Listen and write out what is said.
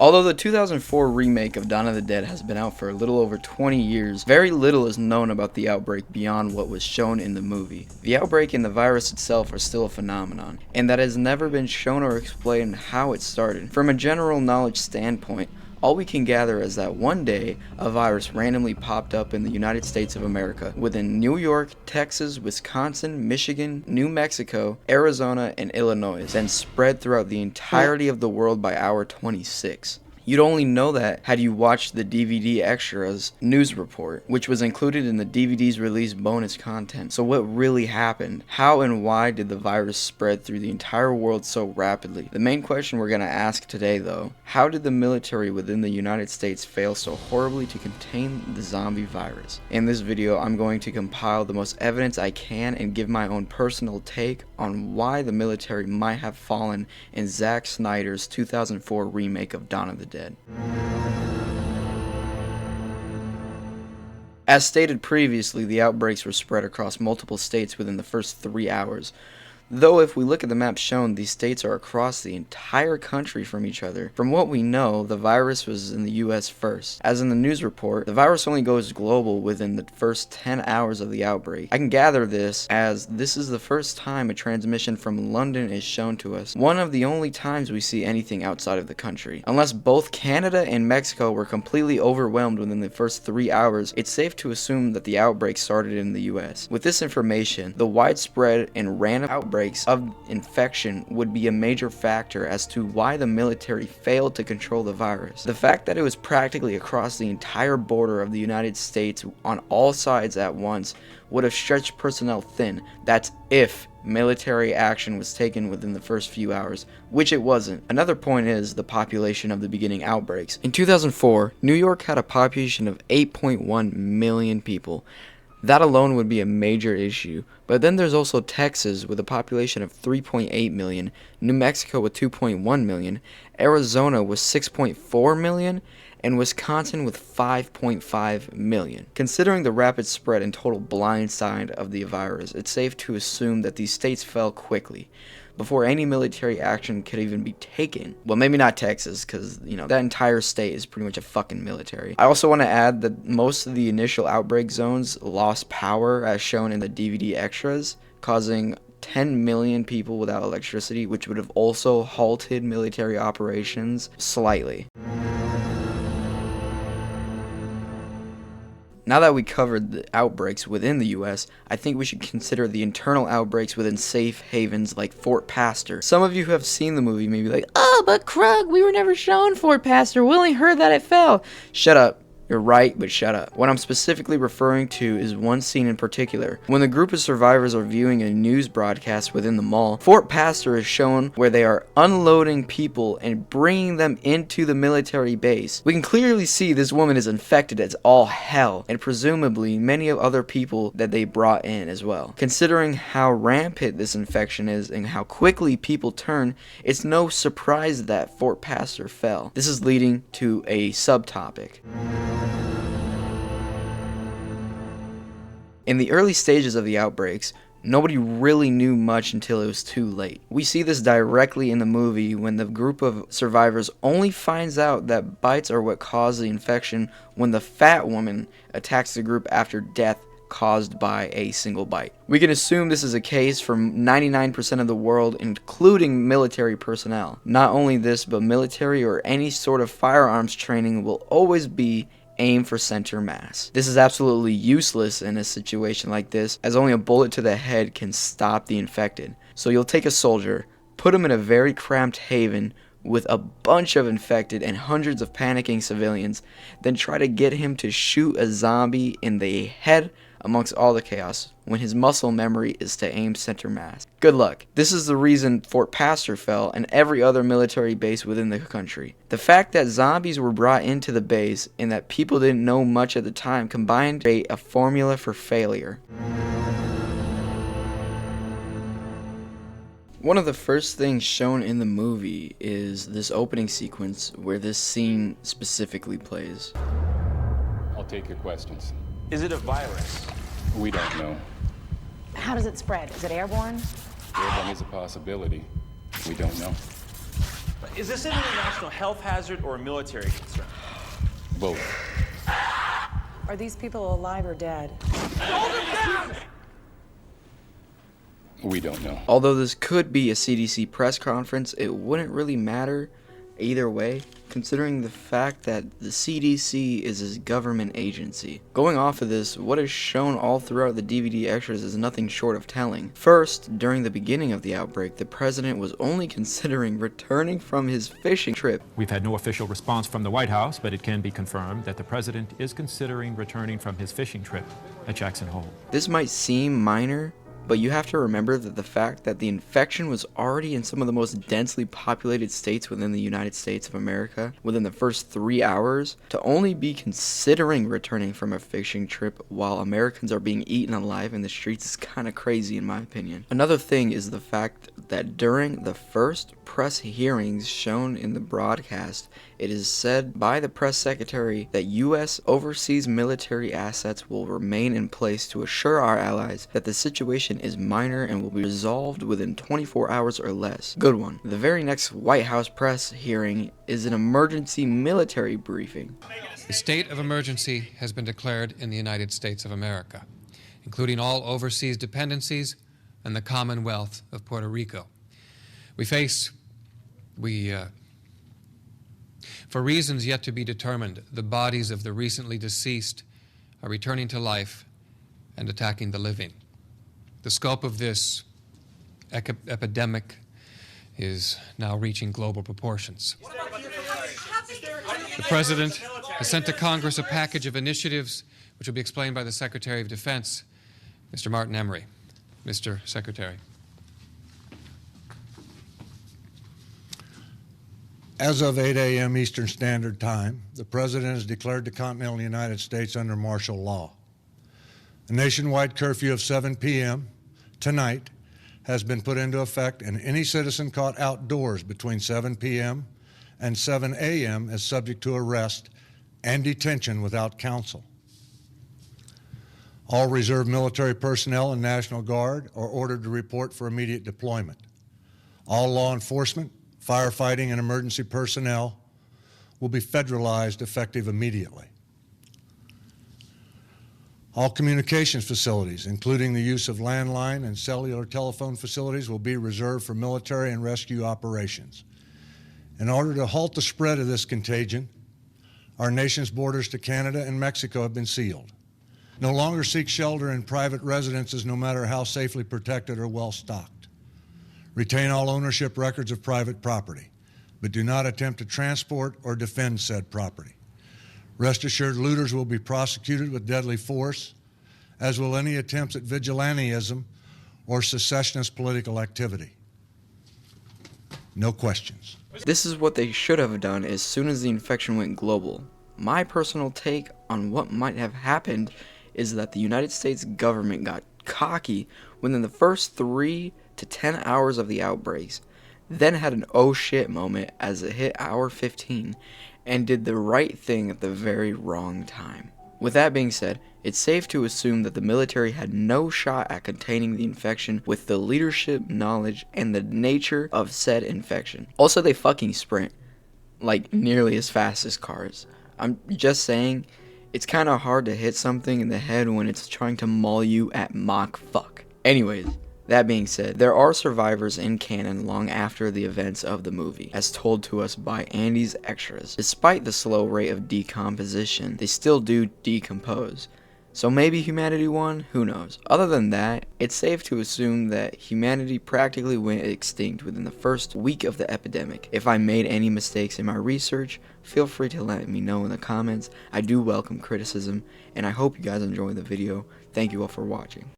Although the 2004 remake of Dawn of the Dead has been out for a little over 20 years, very little is known about the outbreak beyond what was shown in the movie. The outbreak and the virus itself are still a phenomenon, and that has never been shown or explained how it started. From a general knowledge standpoint, all we can gather is that one day, a virus randomly popped up in the United States of America, within New York, Texas, Wisconsin, Michigan, New Mexico, Arizona, and Illinois, then spread throughout the entirety of the world by hour 26. You'd only know that had you watched the DVD extras news report, which was included in the DVD's release bonus content. So what really happened? How and why did the virus spread through the entire world so rapidly? The main question we're going to ask today though, how did the military within the United States fail so horribly to contain the zombie virus? In this video, I'm going to compile the most evidence I can and give my own personal take on why the military might have fallen in Zack Snyder's 2004 remake of Dawn of the Dead. As stated previously, the outbreaks were spread across multiple states within the first 3 hours. Though if we look at the map shown, these states are across the entire country from each other. From what we know, the virus was in the US first. As in the news report, the virus only goes global within the first 10 hours of the outbreak. I can gather this as this is the first time a transmission from London is shown to us. One of the only times we see anything outside of the country. Unless both Canada and Mexico were completely overwhelmed within the first 3 hours, it's safe to assume that the outbreak started in the US. With this information, the widespread and random outbreaks of infection would be a major factor as to why the military failed to control the virus. The fact that it was practically across the entire border of the United States on all sides at once would have stretched personnel thin. That's if military action was taken within the first few hours, which it wasn't. Another point is the population of the beginning outbreaks. In 2004, New York had a population of 8.1 million people. That alone would be a major issue. But then there's also Texas with a population of 3.8 million, New Mexico with 2.1 million, Arizona with 6.4 million, and Wisconsin with 5.5 million. Considering the rapid spread and total blindside of the virus, it's safe to assume that these states fell quickly before any military action could even be taken. Well, maybe not Texas, because, that entire state is pretty much a fucking military. I also want to add that most of the initial outbreak zones lost power, as shown in the DVD extras, causing 10 million people without electricity, which would have also halted military operations slightly. Now that we covered the outbreaks within the US, I think we should consider the internal outbreaks within safe havens like Fort Pastor. Some of you who have seen the movie may be like, "Oh, but Krug, we were never shown Fort Pastor. We only heard that it fell." Shut up. You're right, but shut up. What I'm specifically referring to is one scene in particular. When the group of survivors are viewing a news broadcast within the mall, Fort Pastor is shown where they are unloading people and bringing them into the military base. We can clearly see this woman is infected as all hell, and presumably many of other people that they brought in as well. Considering how rampant this infection is and how quickly people turn, it's no surprise that Fort Pastor fell. This is leading to a subtopic. In the early stages of the outbreaks, nobody really knew much until it was too late. We see this directly in the movie when the group of survivors only finds out that bites are what caused the infection when the fat woman attacks the group after death caused by a single bite. We can assume this is a case for 99% of the world, including military personnel. Not only this, but military or any sort of firearms training will always be aim for center mass. This is absolutely useless in a situation like this, as only a bullet to the head can stop the infected. So you'll take a soldier, put him in a very cramped haven with a bunch of infected and hundreds of panicking civilians, then try to get him to shoot a zombie in the head amongst all the chaos, when his muscle memory is to aim center mass. Good luck. This is the reason Fort Pastor fell and every other military base within the country. The fact that zombies were brought into the base and that people didn't know much at the time combined to create a formula for failure. One of the first things shown in the movie is this opening sequence where this scene specifically plays. I'll take your questions. Is it a virus? We don't know. How does it spread? Is it airborne? Airborne is a possibility. We don't know. Is this an international health hazard or a military concern? Both. Are these people alive or dead? Hold him down! We don't know. Although this could be a CDC press conference, it wouldn't really matter either way, considering the fact that the CDC is a government agency. Going off of this, what is shown all throughout the DVD extras is nothing short of telling. First, during the beginning of the outbreak, the president was only considering returning from his fishing trip. We've had no official response from the White House, but it can be confirmed that the president is considering returning from his fishing trip at Jackson Hole. This might seem minor, but you have to remember that the fact that the infection was already in some of the most densely populated states within the United States of America within the first 3 hours, to only be considering returning from a fishing trip while Americans are being eaten alive in the streets is kind of crazy in my opinion. Another thing is the fact that during the first press hearings shown in the broadcast, it is said by the press secretary that U.S. overseas military assets will remain in place to assure our allies that the situation is minor and will be resolved within 24 hours or less. Good one. The very next White House press hearing is an emergency military briefing. A state of emergency has been declared in the United States of America, including all overseas dependencies and the Commonwealth of Puerto Rico. For reasons yet to be determined, the bodies of the recently deceased are returning to life and attacking the living. The scope of this epidemic is now reaching global proportions. The President has sent to Congress a package of initiatives which will be explained by the Secretary of Defense, Mr. Martin Emery. Mr. Secretary. As of 8 a.m. Eastern Standard Time, the President has declared the continental United States under martial law. A nationwide curfew of 7 p.m. tonight has been put into effect, and any citizen caught outdoors between 7 p.m. and 7 a.m. is subject to arrest and detention without counsel. All reserve military personnel and National Guard are ordered to report for immediate deployment. All law enforcement, firefighting, and emergency personnel will be federalized effective immediately. All communications facilities, including the use of landline and cellular telephone facilities, will be reserved for military and rescue operations. In order to halt the spread of this contagion, our nation's borders to Canada and Mexico have been sealed. No longer seek shelter in private residences, no matter how safely protected or well stocked. Retain all ownership records of private property, but do not attempt to transport or defend said property. Rest assured, looters will be prosecuted with deadly force, as will any attempts at vigilantism or secessionist political activity. No questions. This is what they should have done as soon as the infection went global. My personal take on what might have happened is that the United States government got cocky within the first 3 to 10 hours of the outbreaks, then had an oh shit moment as it hit hour 15, and did the right thing at the very wrong time. With that being said, it's safe to assume that the military had no shot at containing the infection with the leadership, knowledge, and the nature of said infection. Also, they fucking sprint, like nearly as fast as cars. I'm just saying, it's kinda hard to hit something in the head when it's trying to maul you at Mach fuck. Anyways, that being said, there are survivors in canon long after the events of the movie, as told to us by Andy's extras. Despite the slow rate of decomposition, they still do decompose. So maybe humanity won? Who knows? Other than that, it's safe to assume that humanity practically went extinct within the first week of the epidemic. If I made any mistakes in my research, feel free to let me know in the comments. I do welcome criticism, and I hope you guys enjoyed the video. Thank you all for watching.